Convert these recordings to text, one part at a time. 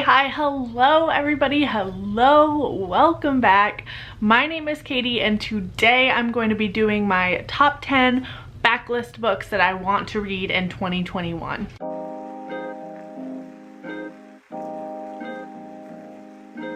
Hi, hello everybody, hello, welcome back. My name is Katie and today I'm going to be doing my top 10 backlist books that I want to read in 2021.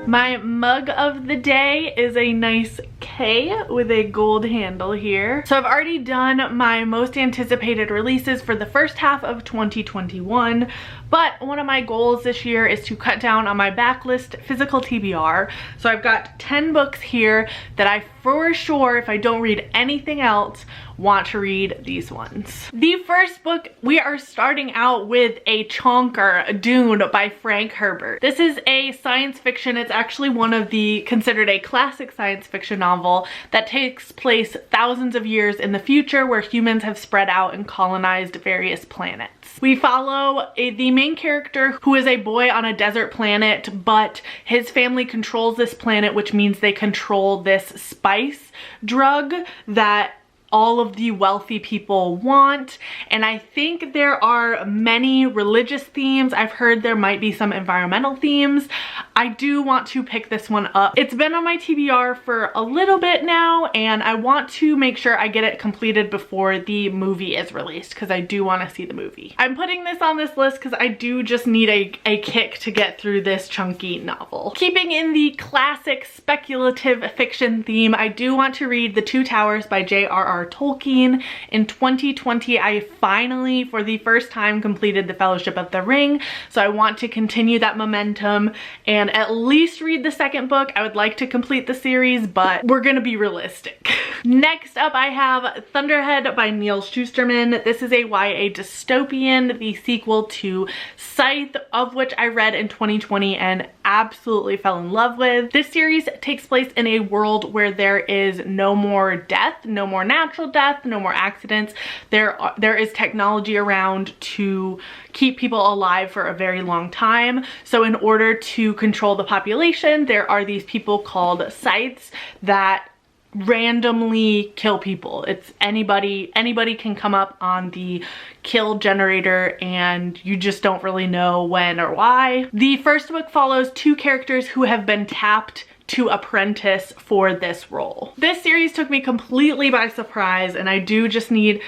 My mug of the day is a nice K with a gold handle here. So I've already done my most anticipated releases for the first half of 2021, but one of my goals this year is to cut down on my backlist physical TBR. So I've got 10 books here that I for sure, if I don't read anything else, want to read these ones. The first book, we are starting out with A Chonker, Dune by Frank Herbert. This is a science fiction. It's actually one of the considered a classic science fiction novel that takes place thousands of years in the future where humans have spread out and colonized various planets. We follow the main character who is a boy on a desert planet, but his family controls this planet, which means they control this spice drug that all of the wealthy people want. And I think there are many religious themes. I've heard there might be some environmental themes. I do want to pick this one up. It's been on my TBR for a little bit now and I want to make sure I get it completed before the movie is released because I do want to see the movie. I'm putting this on this list because I do just need a kick to get through this chunky novel. Keeping in the classic speculative fiction theme, I do want to read The Two Towers by J.R.R. Tolkien. In 2020, I finally, for the first time, completed The Fellowship of the Ring, so I want to continue that momentum and at least read the second book. I would like to complete the series, but we're gonna be realistic. Next up, I have Thunderhead by Neil Shusterman. This is a YA dystopian, the sequel to Scythe, of which I read in 2020 and absolutely fell in love with. This series takes place in a world where there is no more death, no more natural death, no more accidents. There is technology around to keep people alive for a very long time. So in order to control the population, there are these people called scythes that randomly kill people. It's anybody can come up on the kill generator and you just don't really know when or why. The first book follows two characters who have been tapped to apprentice for this role. This series took me completely by surprise and I do just need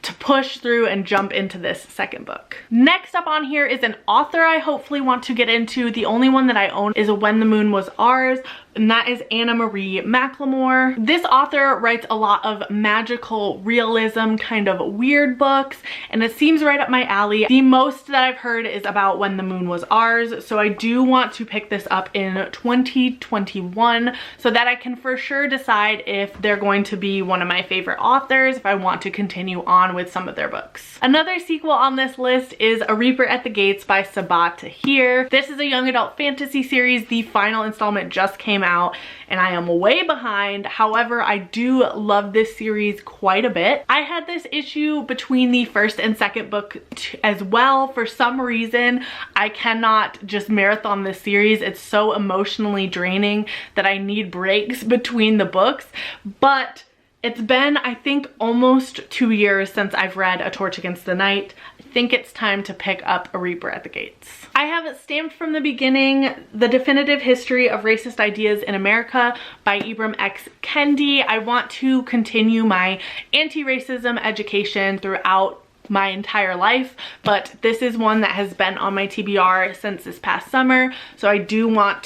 to push through and jump into this second book. Next up on here is an author I hopefully want to get into. The only one that I own is When the Moon Was Ours, and that is Anna Marie McLemore. This author writes a lot of magical realism, kind of weird books, and it seems right up my alley. The most that I've heard is about When the Moon Was Ours, so I do want to pick this up in 2021 so that I can for sure decide if they're going to be one of my favorite authors, if I want to continue on with some of their books. Another sequel on this list is A Reaper at the Gates by Sabaa Tahir. This is a young adult fantasy series. The final installment just came out and I am way behind. However, I do love this series quite a bit. I had this issue between the first and second book as well. For some reason, I cannot just marathon this series. It's so emotionally draining that I need breaks between the books, but it's been, I think, almost 2 years since I've read A Torch Against the Night. I think it's time to pick up A Reaper at the Gates. I have it stamped from the beginning, The Definitive History of Racist Ideas in America by Ibram X. Kendi. I want to continue my anti-racism education throughout my entire life, but this is one that has been on my TBR since this past summer, so I don't want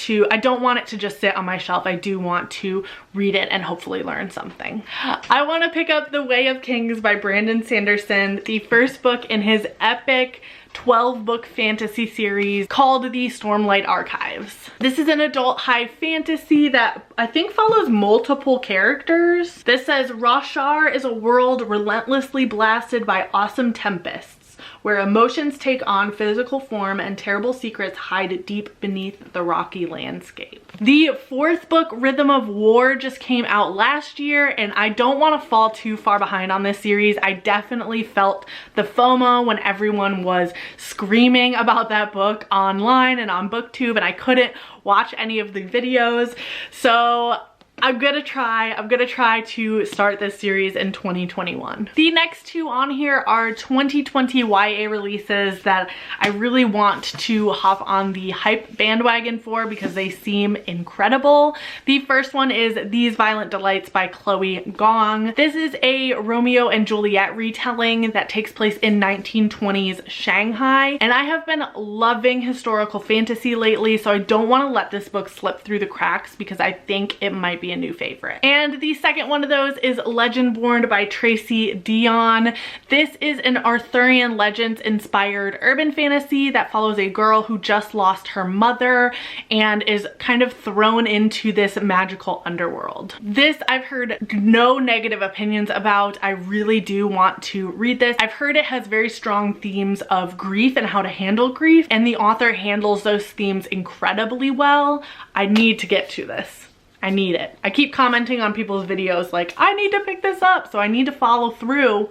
it to just sit on my shelf. I do want to read it and hopefully learn something. I want to pick up The Way of Kings by Brandon Sanderson, the first book in his epic 12-book fantasy series called The Stormlight Archives. This is an adult high fantasy that I think follows multiple characters. This says Roshar is a world relentlessly blasted by awesome tempests, where emotions take on physical form and terrible secrets hide deep beneath the rocky landscape. The fourth book, Rhythm of War, just came out last year and I don't want to fall too far behind on this series. I definitely felt the FOMO when everyone was screaming about that book online and on BookTube and I couldn't watch any of the videos. So I'm gonna try to start this series in 2021. The next two on here are 2020 YA releases that I really want to hop on the hype bandwagon for because they seem incredible. The first one is These Violent Delights by Chloe Gong. This is a Romeo and Juliet retelling that takes place in 1920s Shanghai, and I have been loving historical fantasy lately, so I don't want to let this book slip through the cracks because I think it might be a new favorite. And the second one of those is Legendborn by Tracy Dion. This is an Arthurian legends inspired urban fantasy that follows a girl who just lost her mother and is kind of thrown into this magical underworld. This I've heard no negative opinions about. I really do want to read this. I've heard it has very strong themes of grief and how to handle grief, and the author handles those themes incredibly well. I need to get to this. I need it. I keep commenting on people's videos like, I need to pick this up, so I need to follow through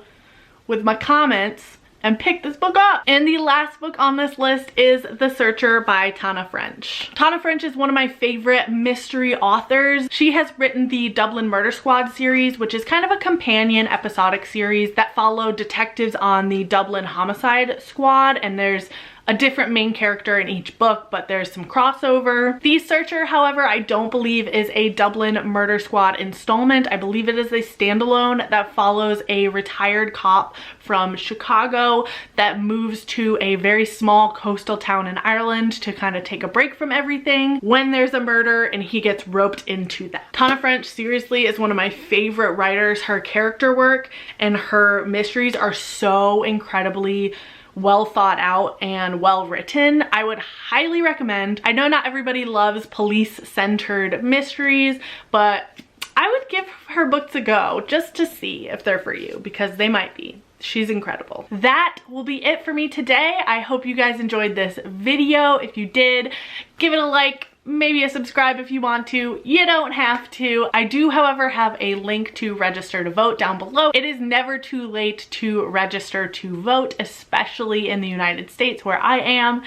with my comments and pick this book up. And the last book on this list is The Searcher by Tana French. Tana French is one of my favorite mystery authors. She has written the Dublin Murder Squad series, which is kind of a companion episodic series that followed detectives on the Dublin Homicide Squad, and there's a different main character in each book, but there's some crossover. The Searcher, however, I don't believe is a Dublin Murder Squad installment. I believe it is a standalone that follows a retired cop from Chicago that moves to a very small coastal town in Ireland to kind of take a break from everything when there's a murder, and he gets roped into that. Tana French seriously is one of my favorite writers. Her character work and her mysteries are so incredibly well thought out and well written. I would highly recommend. I know not everybody loves police-centered mysteries, but I would give her books a go just to see if they're for you, because they might be. She's incredible. That will be it for me today. I hope you guys enjoyed this video. If you did, give it a like, maybe a subscribe if you want to. You don't have to. I do, however, have a link to register to vote down below. It is never too late to register to vote, especially in the United States where I am.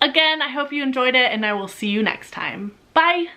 Again, I hope you enjoyed it, and I will see you next time. Bye!